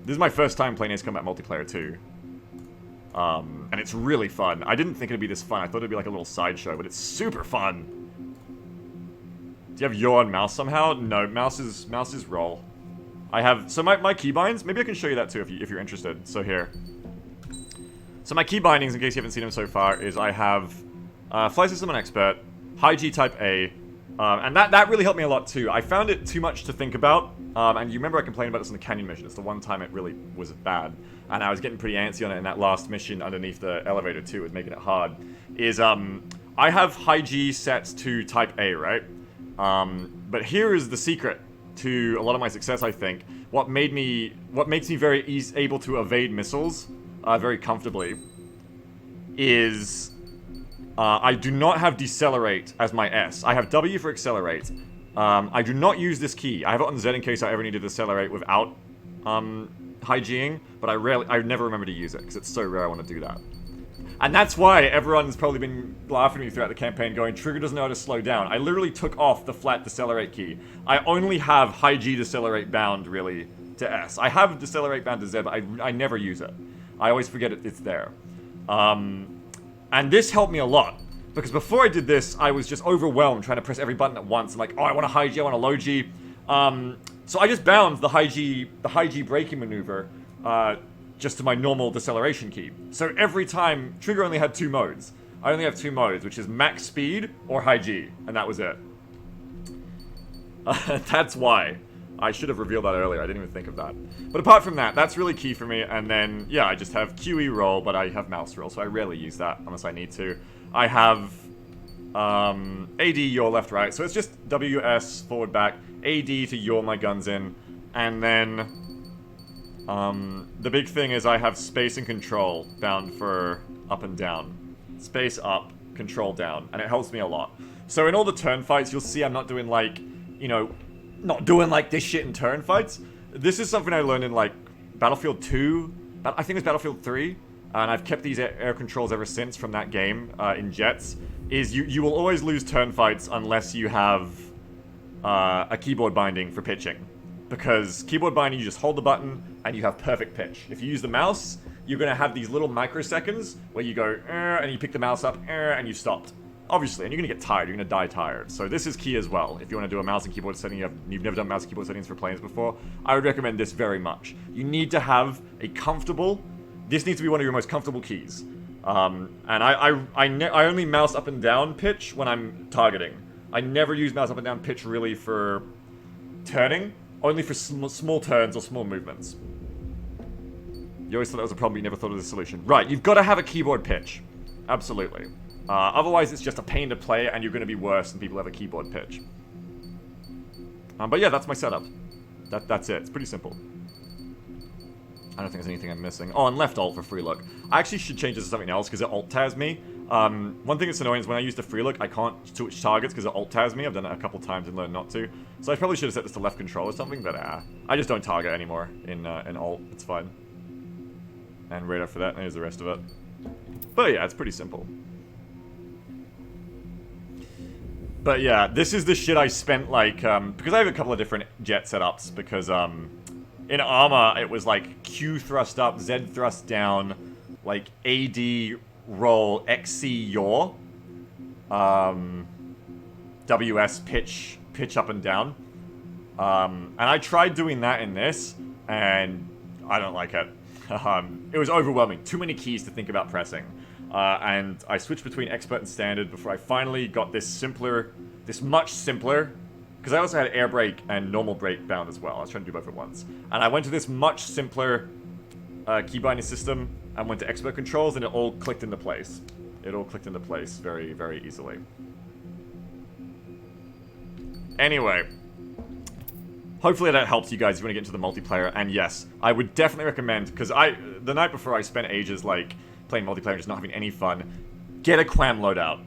This is my first time playing Ace Combat multiplayer too. And it's really fun. I didn't think it'd be this fun. I thought it'd be like a little sideshow, but it's super fun. Do you have yaw on mouse somehow? No, mouse is roll. I have, so my keybinds, maybe I can show you that too if you're interested. So here. So my key bindings, in case you haven't seen them so far, is I have Fly System and Expert, High G Type A, and that really helped me a lot too. I found it too much to think about, and you remember I complained about this in the Canyon mission. It's the one time it really was bad, and I was getting pretty antsy on it in that last mission underneath the elevator too. It was making it hard. I have High G set to Type A, right? But here is the secret to a lot of my success, I think. What makes me very able to evade missiles very comfortably is I do not have Decelerate as my S. I have W for Accelerate. I do not use this key. I have it on Z in case I ever need to decelerate without high G'ing, but I never remember to use it because it's so rare I want to do that. And that's why everyone's probably been laughing at me throughout the campaign going, Trigger doesn't know how to slow down. I literally took off the flat Decelerate key. I only have high G Decelerate bound, really, to S. I have Decelerate bound to Z, but I never use it. I always forget it's there. And this helped me a lot. Because before I did this, I was just overwhelmed trying to press every button at once. I'm like, oh, I want a high G, I want a low G. So I just bound the high G braking maneuver just to my normal deceleration key. So every time, Trigger only had two modes. I only have two modes, which is max speed or high G, and that was it. That's why. I should have revealed that earlier, I didn't even think of that. But apart from that, that's really key for me, and then, yeah, I just have QE roll, but I have mouse roll, so I rarely use that unless I need to. I have AD yaw left right, so it's just WS forward back, AD to yaw my guns in, and then the big thing is I have space and control bound for up and down. Space up, control down, and it helps me a lot. So in all the turn fights, you'll see I'm not doing like, you know, not doing like this shit in turn fights. This is something I learned in like Battlefield 2, I think it's Battlefield 3, and I've kept these air controls ever since from that game in Jets, is you will always lose turn fights unless you have a keyboard binding for pitching. Because keyboard binding, you just hold the button and you have perfect pitch. If you use the mouse, you're going to have these little microseconds where you go, and you pick the mouse up, and you stopped. Obviously, and you're going to get tired, you're going to die tired. So this is key as well. If you want to do a mouse and keyboard setting, you've never done mouse and keyboard settings for planes before, I would recommend this very much. You need to have a comfortable, this needs to be one of your most comfortable keys. And I only mouse up and down pitch when I'm targeting. I never use mouse up and down pitch really for turning, only for small turns or small movements. You always thought that was a problem, you never thought of the solution. Right, you've got to have a keyboard pitch. Absolutely. Otherwise, it's just a pain to play, and you're going to be worse than people who have a keyboard pitch. But yeah, that's my setup. That's it. It's pretty simple. I don't think there's anything I'm missing. Oh, and left alt for free look. I actually should change this to something else, because it alt-tabs me. One thing that's annoying is when I use the free look, I can't switch targets, because it alt-tabs me. I've done it a couple times and learned not to. So I probably should have set this to left control or something, but I just don't target anymore in alt. It's fine. And right after that, and here's the rest of it. But yeah, it's pretty simple. But yeah, this is the shit I spent like, because I have a couple of different jet setups, because in Arma it was like Q thrust up, Z thrust down, like AD roll, XC yaw, WS pitch up and down. And I tried doing that in this, and I don't like it. It was overwhelming, too many keys to think about pressing. And I switched between expert and standard before I finally got this much simpler, because I also had air brake and normal brake bound as well. I was trying to do both at once. And I went to this much simpler key binding system and went to expert controls, and it all clicked into place. It all clicked into place very, very easily. Anyway, hopefully that helps you guys if you want to get into the multiplayer. And yes, I would definitely recommend, because the night before I spent ages like playing multiplayer and just not having any fun. Get a QAM loadout.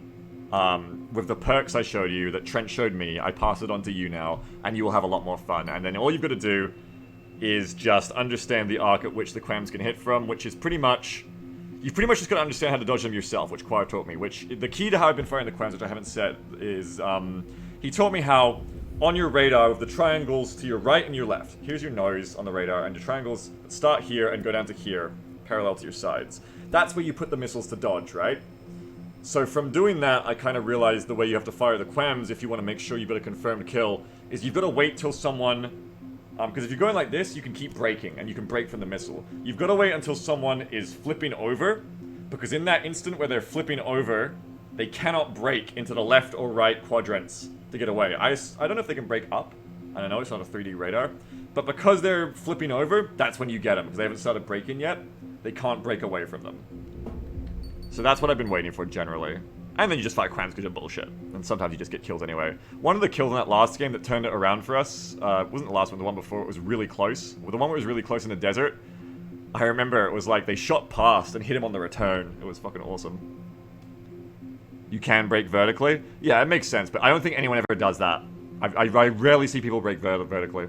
With the perks I showed you, that Trent showed me, I pass it on to you now, and you will have a lot more fun. And then all you've got to do is just understand the arc at which the QAMs can hit from, which is pretty much... You've pretty much just got to understand how to dodge them yourself, which Quire taught me. Which, the key to how I've been firing the QAMs, which I haven't said, is... he taught me how, on your radar with the triangles to your right and your left. Here's your nose on the radar, and your triangles start here and go down to here, parallel to your sides. That's where you put the missiles to dodge, right? So from doing that, I kind of realized the way you have to fire the Quems if you want to make sure you've got a confirmed kill is you've got to wait till someone... because if you're going like this, you can keep braking, and you can brake from the missile. You've got to wait until someone is flipping over, because in that instant where they're flipping over, they cannot brake into the left or right quadrants to get away. I don't know if they can brake up. I don't know, it's not a 3D radar. But because they're flipping over, that's when you get them, because they haven't started braking yet. They can't break away from them. So that's what I've been waiting for generally. And then you just fight Quams because you're bullshit. And sometimes you just get killed anyway. One of the kills in that last game that turned it around for us, wasn't the last one, the one before, it was really close. Well, the one where it was really close in the desert, I remember it was like they shot past and hit him on the return. It was fucking awesome. You can break vertically? Yeah, it makes sense, but I don't think anyone ever does that. I rarely see people break vertically.